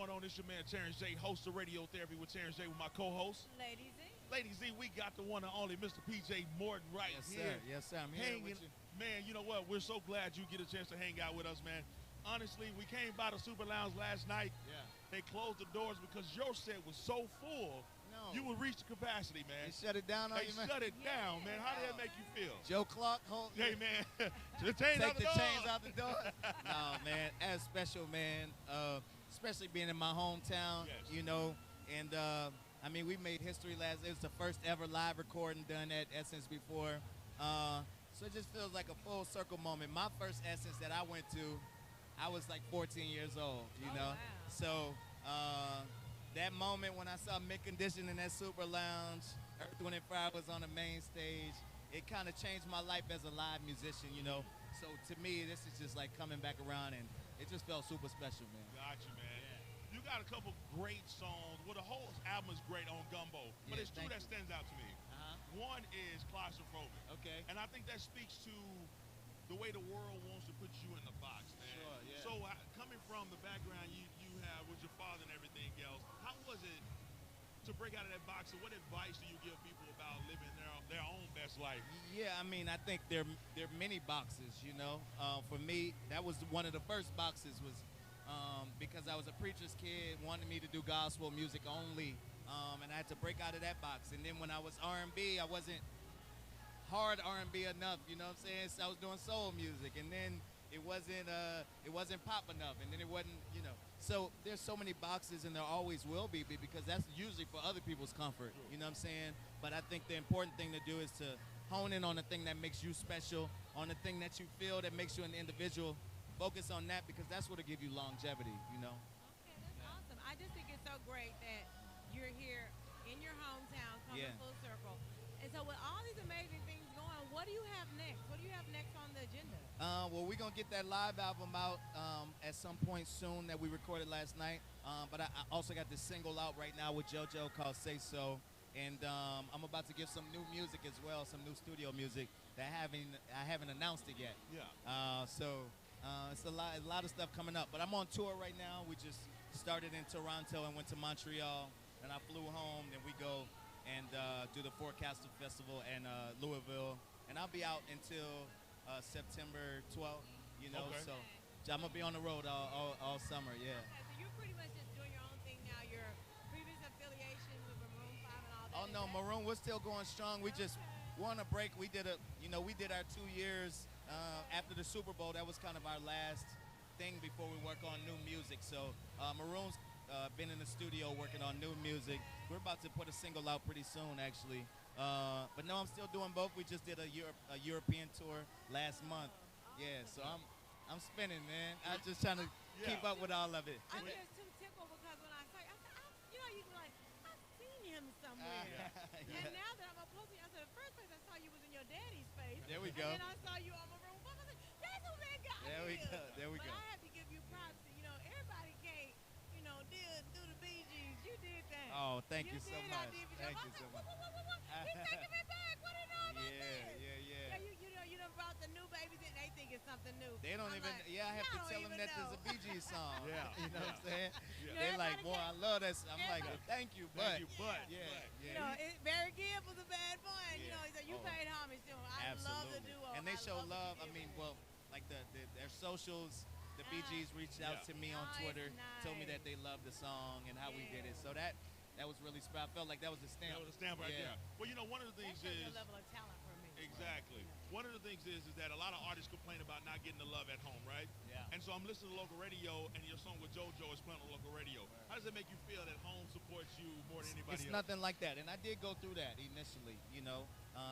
going on? It's your man Terrence J, host of Radio Therapy with Terrence J with my co-host. Lady Z. Lady Z, we got the one and only Mr. PJ Morton right Yes, here. sir. Yes, sir. I'm here hanging. with you. Man, you know what? We're so glad you get a chance to hang out with us, man. Honestly, we came by the Super Lounge last night. Yeah. They closed the doors because your set was so full. No. You would reach the capacity, man. They shut it down on They you, man? shut it down, man. How did that make you feel? Joe Clark, hold Hey, man. The chains take out the the door. chains out the door. No, man, that's special, man. Especially being in my hometown, Yes. you know. And I mean, we made history last. It was the first ever live recording done at Essence before. So it just feels like a full circle moment. My first Essence that I went to, I was like 14 years old, you know. Wow. So that moment when I saw Mint Condition in that Super Lounge, Earth, Wind & Fire was on the main stage, it kind of changed my life as a live musician, you know. So to me, this is just like coming back around, and it just felt super special, man. Got you, man. You got a couple great songs. Well, the whole album is great on Gumbo, but Yeah, there's two thank that you. stands out to me. One is Claustrophobic. Okay. And I think that speaks to the way the world wants to put you in the box, man. Sure, yeah. So coming from the background you have with your father and everything else, how was it to break out of that box, and what advice do you give people about living their own best life? Yeah, I mean, I think there are many boxes, you know. For me, that was one of the first boxes was because I was a preacher's kid, wanted me to do gospel music only, and I had to break out of that box. And then when I was R&B, I wasn't hard R&B enough, you know what I'm saying? So I was doing soul music, and then it wasn't pop enough, and then it wasn't, you know. So there's so many boxes, and there always will be because that's usually for other people's comfort, you know what I'm saying? But I think the important thing to do is to hone in on the thing that makes you special, on the thing that you feel that makes you an individual. Focus on that because that's what'll give you longevity, you know? Okay, that's awesome. I just think it's so great that you're here in your hometown, coming full circle. And so with all these amazing things going on, what do you have next? What do you have next on the agenda? Well, we're going to get that live album out at some point soon that we recorded last night. But I also got this single out right now with JoJo called Say So. And I'm about to give some new music as well, some new studio music that I haven't announced it yet. Yeah. So it's a lot of stuff coming up. But I'm on tour right now. We just started in Toronto and went to Montreal. And I flew home. Then we go and do the Forecaster Festival in Louisville. And I'll be out until September 12th, you know. Okay. So I'm going to be on the road all summer, yeah. Okay, so you're pretty much just doing your own thing now. Your previous affiliation with Maroon 5 and all that. Oh, no, Maroon, we're still going strong. We're on a break. We did our 2 years after the Super Bowl. That was kind of our last thing before we work on new music. So Maroon's been in the studio working on new music. We're about to put a single out pretty soon, actually. But no, I'm still doing both. We just did a European tour last month. Yeah, so I'm spinning, man. I'm just trying to keep up with all of it. I'm just too tickled because when I saw you, you know, you be like, I've seen him somewhere. And now that I'm approaching, I said the first place I saw you was in your daddy's face. There we go. And then I saw you on Maroon 5. I said, that's who that guy is. There we go. But I have to give you props. You know, everybody can't, you know, do the Bee Gees. You did that. Oh, thank you so did, much. I did, Thank you so much. What? He's taking me back. What do you know about this? Yeah. You done brought the new babies in. They think it's something new. They don't I'm even, like, I have y'all to tell don't them that even know. there's a Bee Gees song. Yeah. You know what I'm saying? Yeah. They're like, Everybody boy, I can't- love that. I'm like, everybody- well, thank you, but. Thank you, but. Yeah. You know, Barry Gibb was a bad boy. You Yeah. know, he said you Oh. paid homage to him. I Absolutely. love the duo. And they I show love what love. you I did mean, with well, like their socials, the Bee Gees reached out to me on Nice, Twitter, told me nice. that they loved the song and how we did it. So that was really special. I felt like that was a stamp. That was a stamp right there. Well, you know, one of the That things shows your is level of talent for me. exactly. One of the things is that a lot of artists complain about not getting the love at home, right? Yeah. And so I'm listening to local radio, and your song with JoJo is playing on local radio. How does it make you feel that home supports you more than anybody It's else? nothing like that. And I did go through that initially, you know,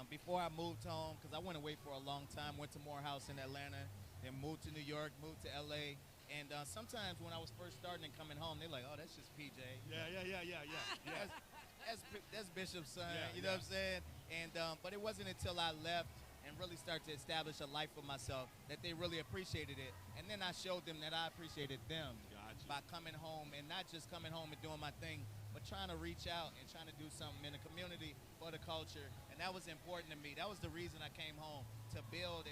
before I moved home, because I went away for a long time, went to Morehouse in Atlanta, then moved to New York, moved to L.A., and sometimes when I was first starting and coming home, they're like, oh, that's just PJ. Yeah. That's Bishop's son, Yeah, you know what I'm saying? And but it wasn't until I left and really started to establish a life for myself that they really appreciated it. And then I showed them that I appreciated them Gotcha. by coming home and not just coming home and doing my thing, but trying to reach out and trying to do something in the community for the culture. And that was important to me. That was the reason I came home, to build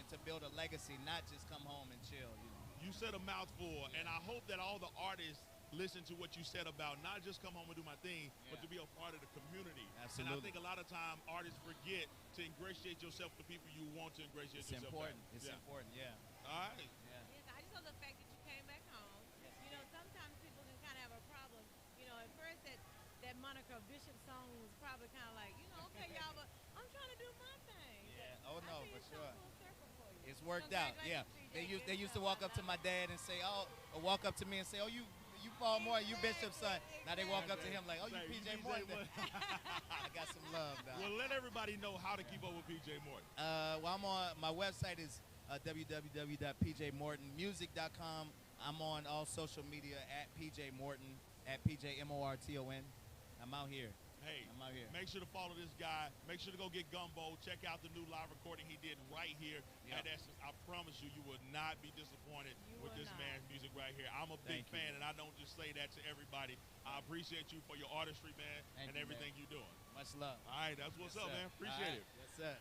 a legacy, not just come home and chill, you know. You said a mouthful, and I hope that all the artists listen to what you said about not just come home and do my thing, but to be a part of the community. Absolutely. And I think a lot of time artists forget to ingratiate yourself with the people you want to ingratiate It's yourself important. with. It's important. Yeah. All right. Yeah. Yes, I just love the fact that you came back home. Yes, You know, sometimes people can kind of have a problem. You know, at first that moniker Bishop song was probably kind of like, okay, y'all, but I'm trying to do my thing. Yeah. But Oh no, I see for it's sure. come full circle for you. It's worked out. Yeah. Congratulations, PJ. They Good used to stuff. walk up to my dad and say, "Oh," or walk up to me and say, "Oh, you Paul Morton, you Bishop's son." Now they walk up to him like, "Oh, you Say, PJ Morton." I got some love now. Well, let everybody know how to keep up with PJ Morton. Well, I'm on my website is www.pjmortonmusic.com. I'm on all social media at PJ Morton, at PJ Morton. I'm out here. Hey, I'm out here. make sure to follow this guy. Make sure to go get Gumbo. Check out the new live recording he did right here at Essence. I promise you, you will not be disappointed with this man's music right here. I'm a big fan, and I don't just say that to everybody. I appreciate you for your artistry, man, and everything you're doing. Much love. All right, that's what's up, man. Appreciate it. Yes, sir.